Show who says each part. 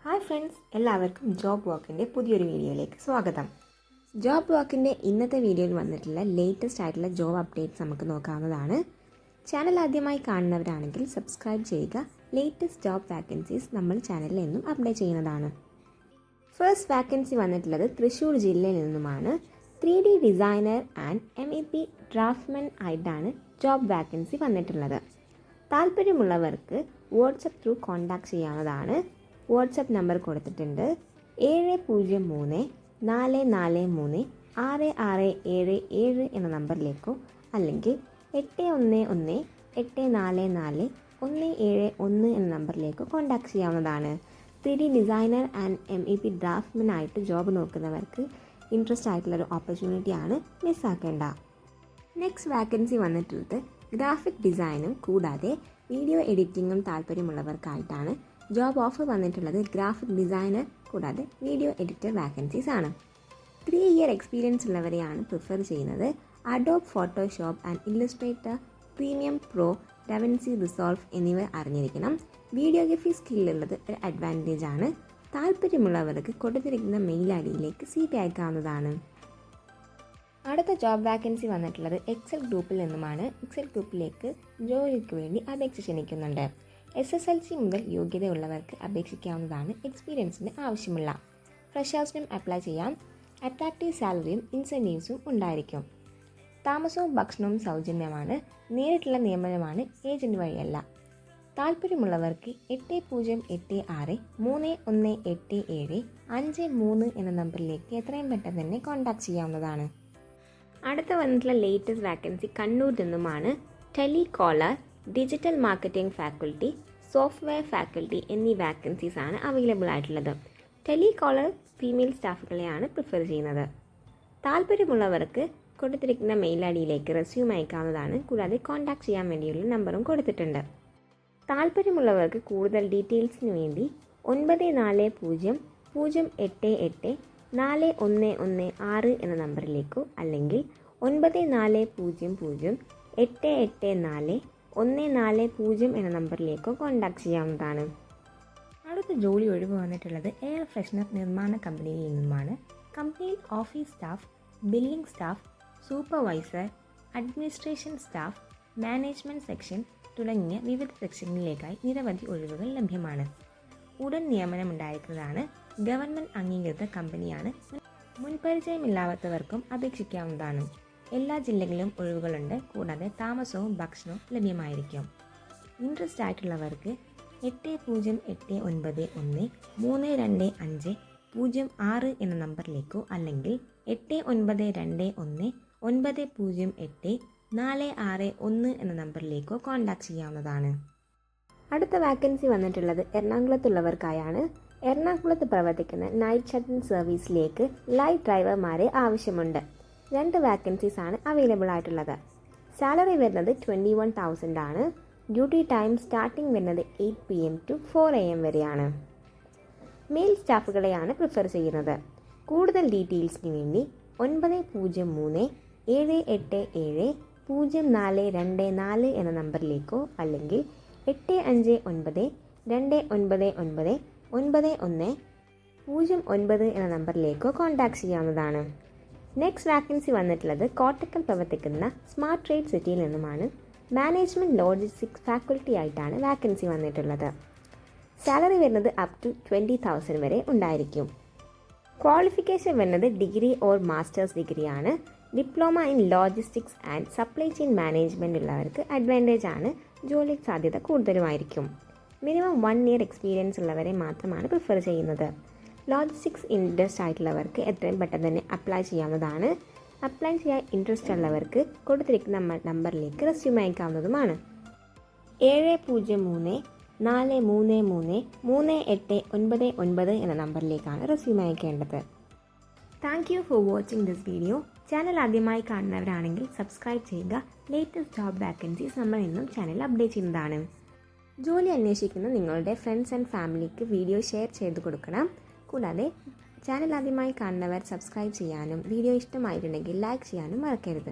Speaker 1: Hi friends, എല്ലാവർക്കും job വാക്കിൻ്റെ പുതിയൊരു വീഡിയോയിലേക്ക് സ്വാഗതം. ജോബ് വാക്കിൻ്റെ ഇന്നത്തെ വീഡിയോയിൽ വന്നിട്ടുള്ള ലേറ്റസ്റ്റ് ആയിട്ടുള്ള ജോബ് അപ്ഡേറ്റ്സ് നമുക്ക് നോക്കാവുന്നതാണ്. ചാനൽ ആദ്യമായി കാണുന്നവരാണെങ്കിൽ സബ്സ്ക്രൈബ് ചെയ്യുക. ലേറ്റസ്റ്റ് ജോബ് വാക്കൻസീസ് നമ്മൾ ചാനലിൽ എന്നും അപ്ഡേറ്റ് ചെയ്യുന്നതാണ്. ഫസ്റ്റ് വാക്കൻസി വന്നിട്ടുള്ളത് തൃശ്ശൂർ ജില്ലയിൽ നിന്നുമാണ്. 3D designer and MEP draughtsman ആയിട്ടാണ് ജോബ് വാക്കൻസി വന്നിട്ടുള്ളത്. താല്പര്യമുള്ളവർക്ക് വാട്സപ്പ് ത്രൂ കോൺടാക്ട് ചെയ്യാവുന്നതാണ്. വാട്സപ്പ് നമ്പർ കൊടുത്തിട്ടുണ്ട് 703-443-6677 എന്ന നമ്പറിലേക്കോ അല്ലെങ്കിൽ 8118441771 എന്ന നമ്പറിലേക്കോ കോൺടാക്ട് ചെയ്യാവുന്നതാണ്. 3D designer and MEP draughtsman ആയിട്ട് ജോബ് നോക്കുന്നവർക്ക് ഇൻട്രസ്റ്റ് ആയിട്ടുള്ളൊരു ഓപ്പർച്യൂണിറ്റിയാണ്, മിസ്സാക്കേണ്ട. നെക്സ്റ്റ് വാക്കൻസി വന്നിട്ടുള്ളത് ഗ്രാഫിക് ഡിസൈനും കൂടാതെ വീഡിയോ എഡിറ്റിങ്ങും താല്പര്യമുള്ളവർക്കായിട്ടാണ്. ജോബ് ഓഫർ വന്നിട്ടുള്ളത് ഗ്രാഫിക് ഡിസൈനർ കൂടാതെ വീഡിയോ എഡിറ്റർ വാക്കൻസീസ് ആണ്. 3 ഇയർ എക്സ്പീരിയൻസ് ഉള്ളവരെയാണ് പ്രിഫർ ചെയ്യുന്നത്. Adobe Photoshop and Illustrator, premium pro, da Vinci resolve എന്നിവ അറിഞ്ഞിരിക്കണം. വീഡിയോഗ്രഫി സ്കില്ലുള്ളത് ഒരു അഡ്വാൻറ്റേജ് ആണ്. താല്പര്യമുള്ളവർക്ക് കൊടുത്തിരിക്കുന്ന മെയിൽ ഐഡിയിലേക്ക് CV അയക്കാവുന്നതാണ്. അടുത്ത ജോബ് വാക്കൻസി വന്നിട്ടുള്ളത് എക്സൽ ഗ്രൂപ്പിൽ നിന്നുമാണ്. എക്സൽ ഗ്രൂപ്പിലേക്ക് ജോലിക്ക് വേണ്ടി അപേക്ഷ ക്ഷണിക്കുന്നുണ്ട്. SSLC മുതൽ യോഗ്യതയുള്ളവർക്ക് അപേക്ഷിക്കാവുന്നതാണ്. എക്സ്പീരിയൻസിന് ആവശ്യമില്ല. ഫ്രഷേഴ്സിനും അപ്ലൈ ചെയ്യാം. അട്രാക്റ്റീവ് സാലറിയും ഇൻസെൻറ്റീവ്സും ഉണ്ടായിരിക്കും. താമസവും ഭക്ഷണവും സൗജന്യമാണ്. നേരിട്ടുള്ള നിയമനമാണ്, ഏജൻറ് വഴിയല്ല. താല്പര്യമുള്ളവർക്ക് 8086-3187-53 എന്ന നമ്പറിലേക്ക് എത്രയും പെട്ടെന്ന് തന്നെ കോൺടാക്ട് ചെയ്യാവുന്നതാണ്. അടുത്ത വന്നിട്ടുള്ള ലേറ്റസ്റ്റ് വാക്കൻസി കണ്ണൂരിൽ നിന്നുമാണ്. Telecaller, digital marketing faculty, software faculty എന്നീ വാക്കൻസീസ് ആണ് അവൈലബിൾ ആയിട്ടുള്ളത്. ടെലികോളർ ഫീമെയിൽ സ്റ്റാഫുകളെയാണ് പ്രിഫർ ചെയ്യുന്നത്. താല്പര്യമുള്ളവർക്ക് കൊടുത്തിരിക്കുന്ന മെയിൽ ഐഡിയിലേക്ക് റെസ്യൂം അയക്കാവുന്നതാണ്. കൂടാതെ കോൺടാക്ട് ചെയ്യാൻ വേണ്ടിയുള്ള നമ്പറും കൊടുത്തിട്ടുണ്ട്. താല്പര്യമുള്ളവർക്ക് കൂടുതൽ ഡീറ്റെയിൽസിന് വേണ്ടി 9400884116 എന്ന നമ്പറിലേക്കോ അല്ലെങ്കിൽ 9400884140 എന്ന നമ്പറിലേക്കോ കോൺടാക്ട് ചെയ്യാവുന്നതാണ്. അടുത്ത ജോലി ഒഴിവ് വന്നിട്ടുള്ളത് എയർ ഫ്രഷ്നർ നിർമ്മാണ കമ്പനിയിൽ നിന്നുമാണ്. കമ്പനിയിൽ office staff, billing staff, supervisor, administration staff, management section തുടങ്ങിയ വിവിധ സെക്ഷനിലേക്കായി നിരവധി ഒഴിവുകൾ ലഭ്യമാണ്. ഉടൻ നിയമനമുണ്ടായിരിക്കുന്നതാണ്. ഗവൺമെൻറ് അംഗീകൃത കമ്പനിയാണ്. മുൻപരിചയമില്ലാത്തവർക്കും അപേക്ഷിക്കാവുന്നതാണ്. എല്ലാ ജില്ലകളിലും ഒഴിവുകളുണ്ട്. കൂടാതെ താമസവും ഭക്ഷണവും ലഭ്യമായിരിക്കും. ഇൻട്രസ്റ്റ് ആയിട്ടുള്ളവർക്ക് 8089132506 എന്ന നമ്പറിലേക്കോ അല്ലെങ്കിൽ 8921908461 എന്ന നമ്പറിലേക്കോ കോൺടാക്ട് ചെയ്യാവുന്നതാണ്. അടുത്ത വാക്കൻസി വന്നിട്ടുള്ളത് എറണാകുളത്തുള്ളവർക്കായാണ്. എറണാകുളത്ത് പ്രവർത്തിക്കുന്ന നൈറ്റ് ഷട്ടിൽ സർവീസിലേക്ക് ലൈറ്റ് ഡ്രൈവർമാരെ ആവശ്യമുണ്ട്. 2 വാക്കൻസീസ് ആണ് അവൈലബിൾ ആയിട്ടുള്ളത്. സാലറി വരുന്നത് 21,000 ആണ്. ഡ്യൂട്ടി ടൈം സ്റ്റാർട്ടിംഗ് വരുന്നത് 8 PM to 4 AM വരെയാണ്. മെയിൽ സ്റ്റാഫുകളെയാണ് പ്രിഫർ ചെയ്യുന്നത്. കൂടുതൽ ഡീറ്റെയിൽസിന് വേണ്ടി 903078700424 എന്ന നമ്പറിലേക്കോ അല്ലെങ്കിൽ 8599999109 എന്ന നമ്പറിലേക്കോ കോൺടാക്ട് ചെയ്യാവുന്നതാണ്. നെക്സ്റ്റ് വാക്കൻസി വന്നിട്ടുള്ളത് കോട്ടക്കൽ പ്രവർത്തിക്കുന്ന സ്മാർട്ട് ട്രേഡ് സിറ്റിയിൽ നിന്നുമാണ്. മാനേജ്മെൻറ്റ് ലോജിസ്റ്റിക്സ് ഫാക്കൽറ്റി ആയിട്ടാണ് വാക്കൻസി വന്നിട്ടുള്ളത്. സാലറി വരുന്നത് അപ് ടു 20,000 വരെ ഉണ്ടായിരിക്കും. ക്വാളിഫിക്കേഷൻ വരുന്നത് ഡിഗ്രി ഓർ മാസ്റ്റേഴ്സ് ഡിഗ്രിയാണ്. Diploma in logistics and supply chain management ഉള്ളവർക്ക് അഡ്വാൻറ്റേജ് ആണ്. ജോലി സാധ്യത കൂടുതലുമായിരിക്കും. മിനിമം 1 ഇയർ എക്സ്പീരിയൻസ് ഉള്ളവരെ മാത്രമാണ് പ്രിഫർ ചെയ്യുന്നത്. ലോജിസ്റ്റിക്സ് ഇൻട്രസ്റ്റ് ആയിട്ടുള്ളവർക്ക് എത്രയും പെട്ടെന്ന് തന്നെ അപ്ലൈ ചെയ്യാവുന്നതാണ്. അപ്ലൈ ചെയ്യാൻ ഇൻട്രസ്റ്റ് ഉള്ളവർക്ക് കൊടുത്തിരിക്കുന്ന നമ്പറിലേക്ക് റെസ്യൂം അയക്കാവുന്നതുമാണ്. 7034333899 എന്ന നമ്പറിലേക്കാണ് റെസ്യൂം അയക്കേണ്ടത്. Thank you for watching this video. Channel ആദ്യമായി കാണുന്നവരാണെങ്കിൽ സബ്സ്ക്രൈബ് ചെയ്യുക. ലേറ്റസ്റ്റ് ജോബ് വാക്കൻസീസ് നമ്മൾ എന്നും ചാനൽ അപ്ഡേറ്റ് ചെയ്യുന്നതാണ്. ജോലി അന്വേഷിക്കുന്ന നിങ്ങളുടെ ഫ്രണ്ട്സ് ആൻഡ് ഫാമിലിക്ക് വീഡിയോ ഷെയർ ചെയ്ത് കൊടുക്കണം. കൂടാതെ ചാനൽ ആദ്യമായി കാണുന്നവർ സബ്സ്ക്രൈബ് ചെയ്യാനും വീഡിയോ ഇഷ്ടമായിട്ടുണ്ടെങ്കിൽ ലൈക്ക് ചെയ്യാനും മറക്കരുത്.